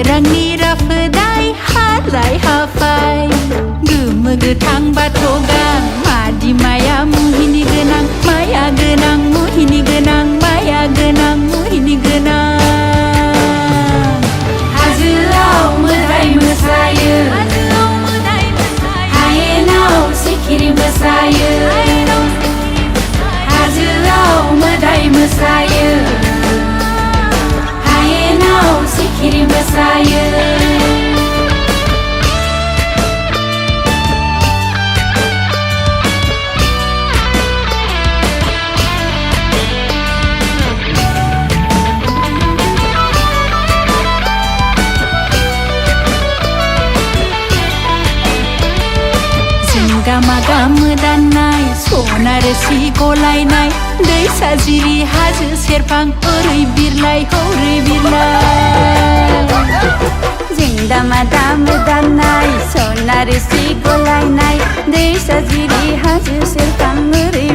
Rangni rafedai halai hafai Gema getang batogang Madi maya muhini genang Maya genang muhini genang Maya genang muhini genang Hajwao Mwdai Mwsayw Hajwao Sikiri Mwsayw Hajwao Mwdai Mwsayw Sikiri Mwsayw Magw danai sona resi golainai दै साजिरि हाजो सेरफां ओरै बिरलाय हरै बिरलाय जों दामा दामदानाय सना रोसि गलायनाय दै साजिरि हाजो सेरफां ओरै